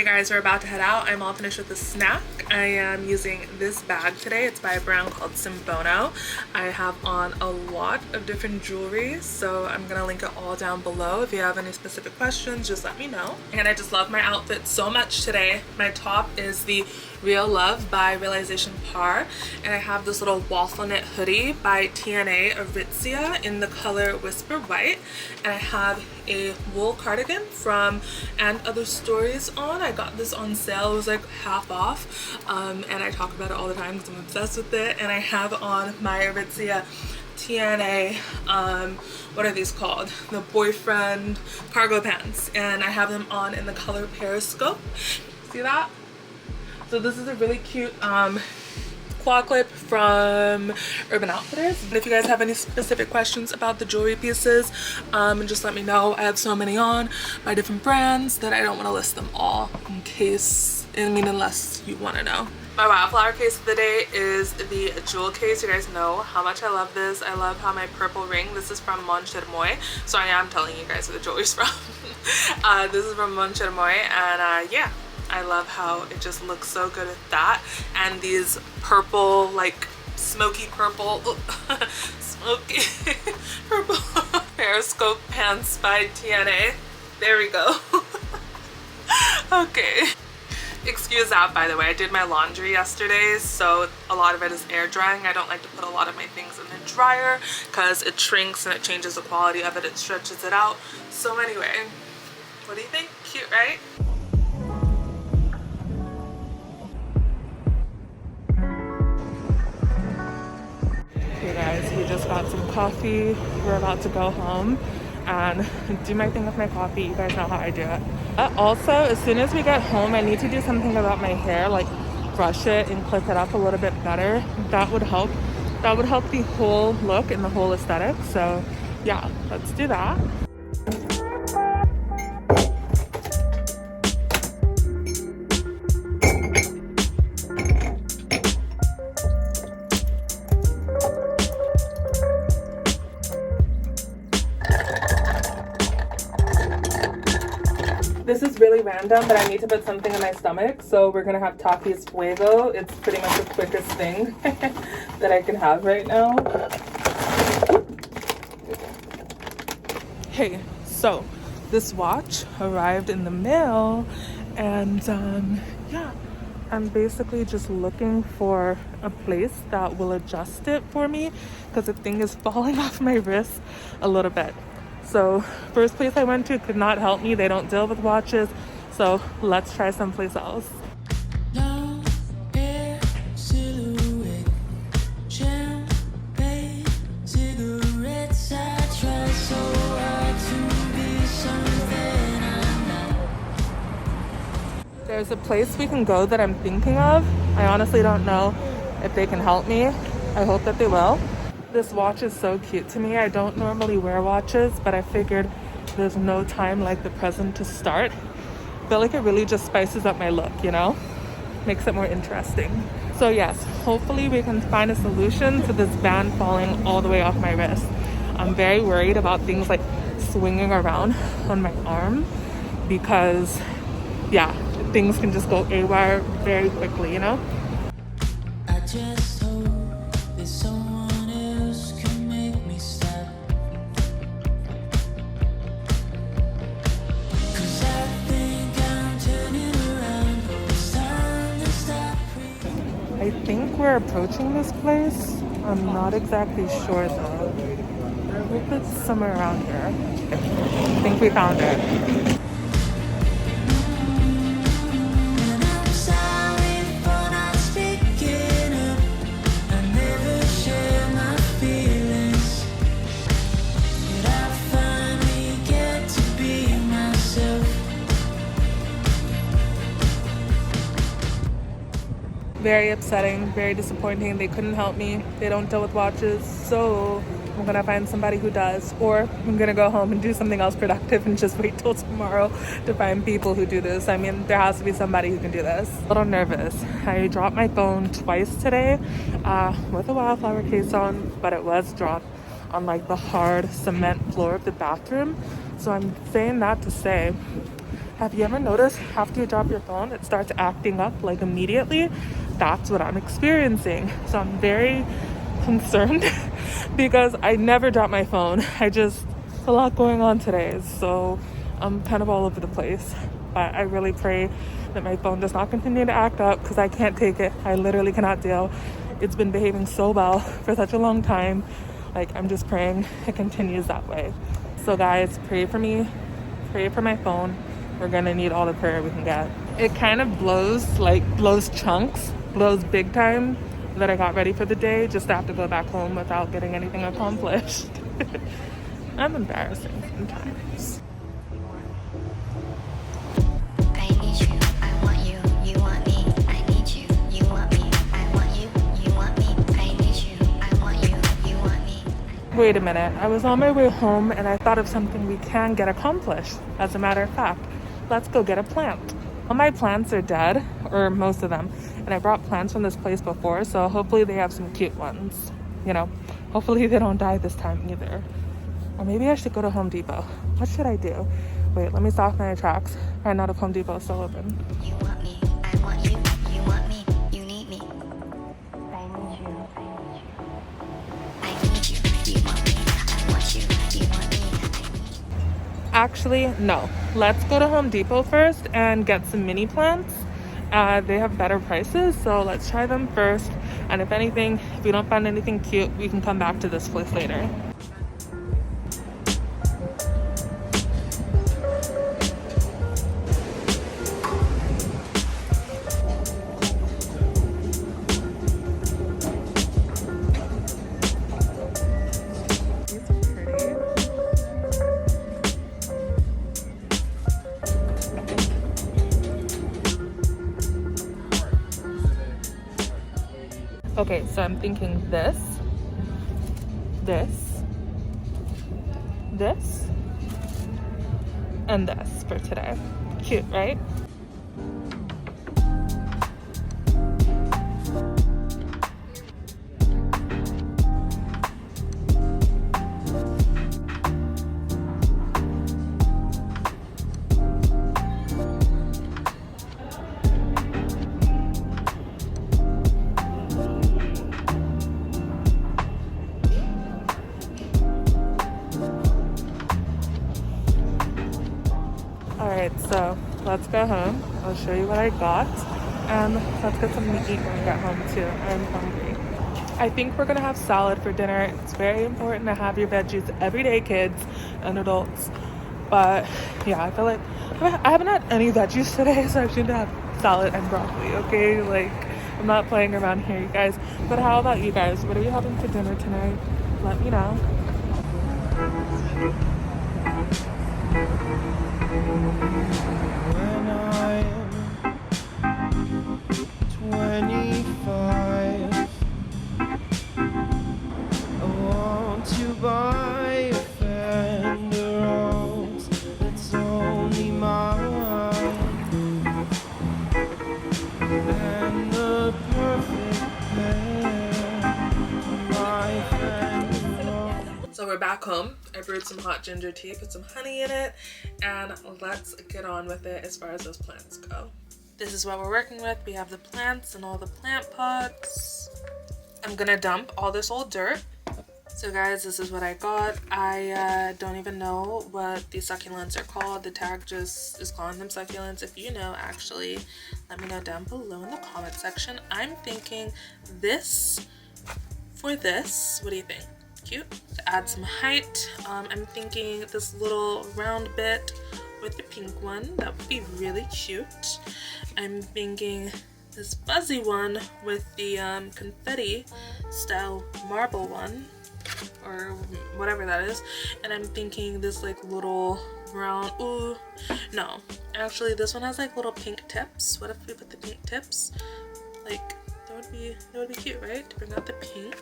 guys, we're about to head out. I'm all finished with the snack. I am using this bag today. It's by a brand called Simbono. I have on a lot of different jewelry, so I'm gonna link it all down below. If you have any specific questions, just let me know. And I just love my outfit so much today. My top is the Real Love by Realisation and I have this little waffle knit hoodie by TNA Aritzia in the color Whisper White, and I have a wool cardigan from And Other Stories on. I got this on sale. It was like half off, and I talk about it all the time because I'm obsessed with it. And I have on my Aritzia TNA what are these called, the boyfriend cargo pants, and I have them on in the color Periscope. See that? So this is a really cute claw clip from Urban Outfitters. And if you guys have any specific questions about the jewelry pieces, just let me know. I have so many on by different brands that I don't want to list them all in case, unless you want to know. My wildflower case of the day is the jewel case. You guys know how much I love this. I love how my purple ring, this is from Mon Chermoy, so I am telling you guys where the jewelry's from. This is from Mon Chermoy, and yeah, I love how it just looks so good with that. And these purple, like smoky purple, smoky purple Periscope pants by TNA. There we go. Okay. Excuse that, by the way. I did my laundry yesterday, so a lot of it is air drying. I don't like to put a lot of my things in the dryer because it shrinks and it changes the quality of it. It stretches it out. So anyway, what do you think? Cute, right? Okay guys, we just got some coffee. We're about to go home and do my thing with my coffee. You guys know how I do it. Also, as soon as we get home, I need to do something about my hair, like brush it and clip it up a little bit better. That would help. That would help the whole look and the whole aesthetic. So yeah, let's do that. This is really random, but I need to put something in my stomach, so we're gonna have Takis Fuego. It's pretty much the quickest thing that I can have right now. Hey, so this watch arrived in the mail, and yeah, I'm basically just looking for a place that will adjust it for me because the thing is falling off my wrist a little bit. So first place I went to could not help me. They don't deal with watches. So let's try someplace else. There's a place we can go that I'm thinking of. I honestly don't know if they can help me. I hope that they will. This watch is so cute to me. I don't normally wear watches, but I figured there's no time like the present to start. I feel like it really just spices up my look, you know? Makes it more interesting. So yes, hopefully we can find a solution to this band falling all the way off my wrist. I'm very worried about things like swinging around on my arm because, yeah, things can just go AWOL very quickly, you know? I just hope there's someone else can make me stop. 'Cause I think I'm turning around, but it's time to stop. I think we're approaching this place. I'm not exactly sure though. I hope it's somewhere around here. I think we found it. Very upsetting, very disappointing. They couldn't help me. They don't deal with watches, so I'm gonna find somebody who does, or I'm gonna go home and do something else productive and just wait till tomorrow to find people who do this. I mean, there has to be somebody who can do this. A little nervous. I dropped my phone twice today with a wildflower case on, but it was dropped on like the hard cement floor of the bathroom. So I'm saying that to say Have you ever noticed after you drop your phone, it starts acting up like immediately? That's what I'm experiencing. So I'm very concerned because I never drop my phone. A lot going on today. So I'm kind of all over the place. But I really pray that my phone does not continue to act up because I can't take it. I literally cannot deal. It's been behaving so well for such a long time. Like, I'm just praying it continues that way. So guys, pray for me. Pray for my phone. We're gonna need all the prayer we can get. It kind of blows chunks, blows big time that I got ready for the day just to have to go back home without getting anything accomplished. I'm embarrassing sometimes. I need you, I want you, you want me. I need you, you want me. I want you, you want me. I need you, I want you, you want me. Wait a minute, I was on my way home and I thought of something we can get accomplished. As a matter of fact, let's go get a plant. All my plants are dead, or most of them, and I brought plants from this place before, so hopefully they have some cute ones. You know, hopefully they don't die this time either. Or maybe I should go to Home Depot. What should I do? Wait, let me stop my tracks. Find out if Home Depot is still open. You want me, I want you, you want me, you need me. I need you, I need you. I need you, you want me. I want you, you want me. I need you. Actually, no. Let's go to Home Depot first and get some mini plants. They have better prices, so let's try them first. And if anything, if we don't find anything cute, we can come back to this place later. Okay, so I'm thinking this, and this for today. Cute, right? Alright, so let's go home. I'll show you what I got. And let's get something to eat when we get home too. I'm hungry. I think we're gonna have salad for dinner. It's very important to have your veggies every day, kids and adults. But yeah, I feel like I haven't had any veggies today, so I should have salad and broccoli, okay? Like, I'm not playing around here, you guys. But how about you guys? What are you having for dinner tonight? Let me know. When I'm 25, I want to buy a Fender Rose that's only mine, and the perfect pair of my Fender Rose. So we're back home. I brewed some hot ginger tea, put some honey in it, and let's get on with it as far as those plants go. This is what we're working with. We have the plants and all the plant pots. I'm gonna dump all this old dirt. So guys, this is what I got. I don't even know what these succulents are called. The tag just is calling them succulents. If you know, actually, let me know down below in the comment section. I'm thinking this for this. What do you think? Cute to add some height. I'm thinking this little round bit with the pink one, that would be really cute. I'm thinking this fuzzy one with the confetti style marble one, or whatever that is. And I'm thinking this like little round, ooh, no, actually this one has like little pink tips. What if we put the pink tips? Like, that would be cute, right? To bring out the pink.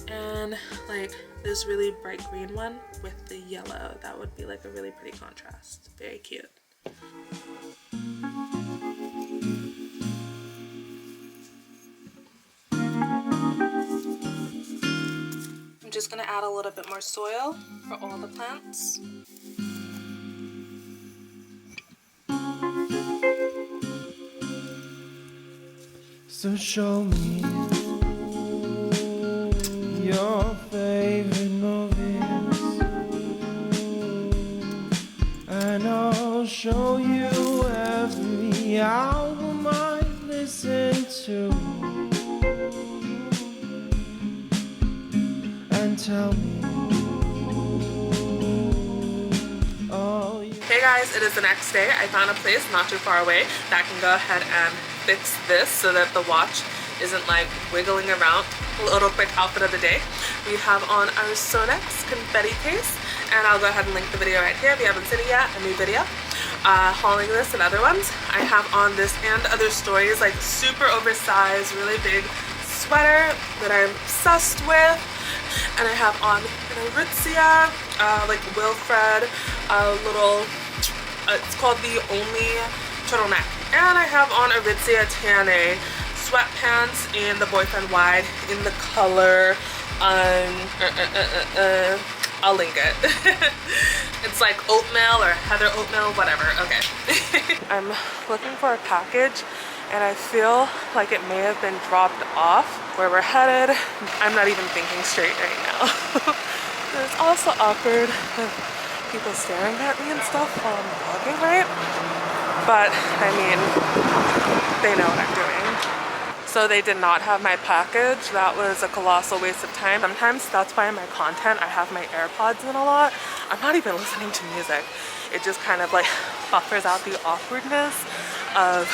And like this really bright green one with the yellow. That would be like a really pretty contrast. Very cute. I'm just gonna add a little bit more soil for all the plants. So show me your favorite movies, and I'll show you every album I listen to, and tell me. Hey guys, it is the next day. I found a place not too far away that can go ahead and fix this so that the watch isn't like wiggling around. A little quick outfit of the day. We have on our Sonex confetti case, and I'll go ahead and link the video right here if you haven't seen it yet, a new video. Hauling this and other ones. I have on this and other stories, like super oversized, really big sweater that I'm obsessed with. And I have on an aritzia, like Wilfred, little, it's called the Only turtleneck. And I have on aritzia Tane sweatpants in the boyfriend wide in the color, I'll link it. It's like oatmeal or heather oatmeal, whatever, okay. I'm looking for a package and I feel like it may have been dropped off where we're headed. I'm not even thinking straight right now. It's also awkward with people staring at me and stuff while I'm vlogging, right? But I mean, they know what I'm doing. So they did not have my package. That was a colossal waste of time. Sometimes that's why in my content I have my AirPods in a lot. I'm not even listening to music. It just kind of like buffers out the awkwardness of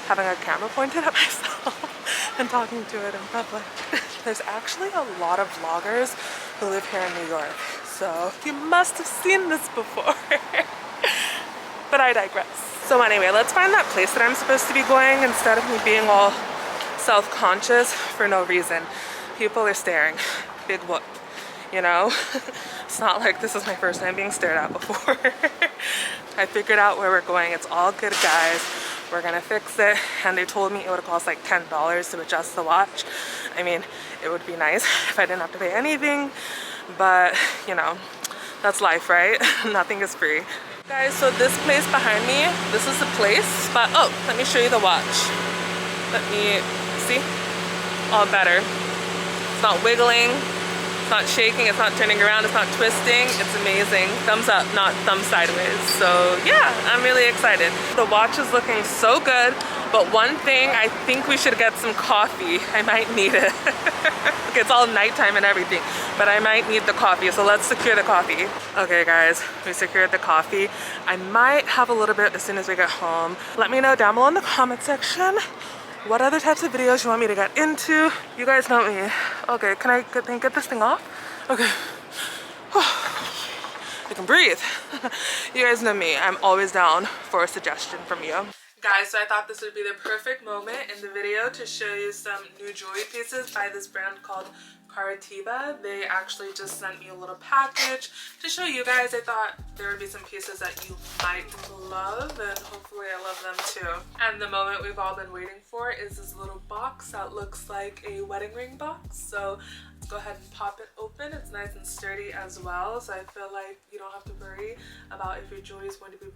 having a camera pointed at myself and talking to it in public. There's actually a lot of vloggers who live here in New York, so you must have seen this before. But I digress. So anyway, let's find that place that I'm supposed to be going instead of me being all self-conscious for no reason. People are staring. Big whoop, you know? It's not like this is my first time being stared at before. I figured out where we're going. It's all good, guys. We're gonna fix it, and they told me it would cost like $10 to adjust the watch. I mean, it would be nice if I didn't have to pay anything, but you know, that's life, right? Nothing is free. Guys, so this place behind me, this is the place, but oh, let me show you the watch. Let me see, all better. It's not wiggling, it's not shaking, it's not turning around, it's not twisting. It's amazing. Thumbs up, not thumb sideways. So yeah, I'm really excited. The watch is looking so good, but one thing, I think we should get some coffee. I might need it. It's all nighttime and everything, but I might need the coffee, so let's secure the coffee. Okay guys, we secured the coffee. I might have a little bit as soon as we get home. Let me know down below in the comment section what other types of videos you want me to get into. You guys know me. Okay, can I get this thing off? Okay. I can breathe. You guys know me. I'm always down for a suggestion from you. Guys, so I thought this would be the perfect moment in the video to show you some new jewelry pieces by this brand called Karativa. They actually just sent me a little package to show you guys. I thought there would be some pieces that you might love, and hopefully I love them too. And the moment we've all been waiting for is this little box that looks like a wedding ring box. So let's go ahead and pop it open. It's nice and sturdy as well, so I feel like you don't have to worry about if your jewelry is going to be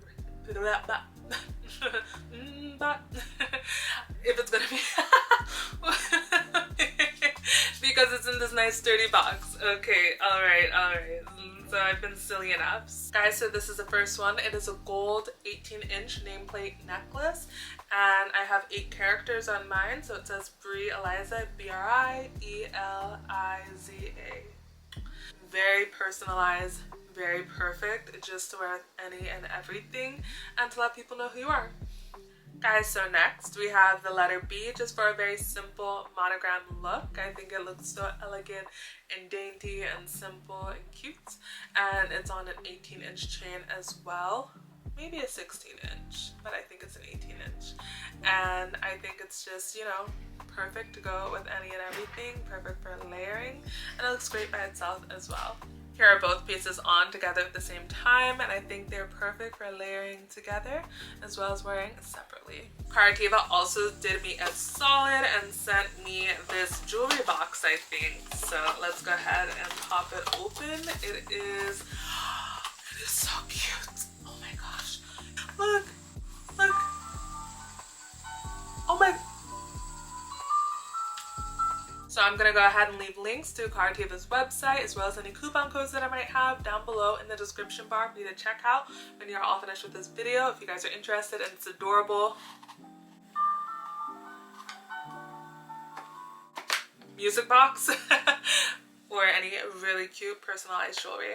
if it's gonna be because it's in this nice sturdy box. Okay, all right. So I've been silly enough. Guys, so this is the first one. It is a gold 18-inch nameplate necklace, and I have 8 characters on mine. So it says Brie Eliza, B-R-I-E-L-I-Z-A. Very personalized, very perfect, just to wear with any and everything and to let people know who you are. Guys, so next we have the letter B, just for a very simple monogram look. I think it looks so elegant and dainty and simple and cute, and it's on an 18-inch chain as well, maybe a 16-inch, but I think it's an 18-inch, and I think it's just, you know, perfect to go with any and everything, perfect for layering, and it looks great by itself as well. Here are both pieces on together at the same time, and I think they're perfect for layering together as well as wearing separately. Karativa also did me a solid and sent me this jewelry box, I think. So let's go ahead and pop it open. It is so cute. Oh my gosh. Look. Oh my. So I'm gonna go ahead and leave links to Karativa's website as well as any coupon codes that I might have down below in the description bar for you to check out when you're all finished with this video if you guys are interested, and it's adorable. Music box or any really cute personalized jewelry.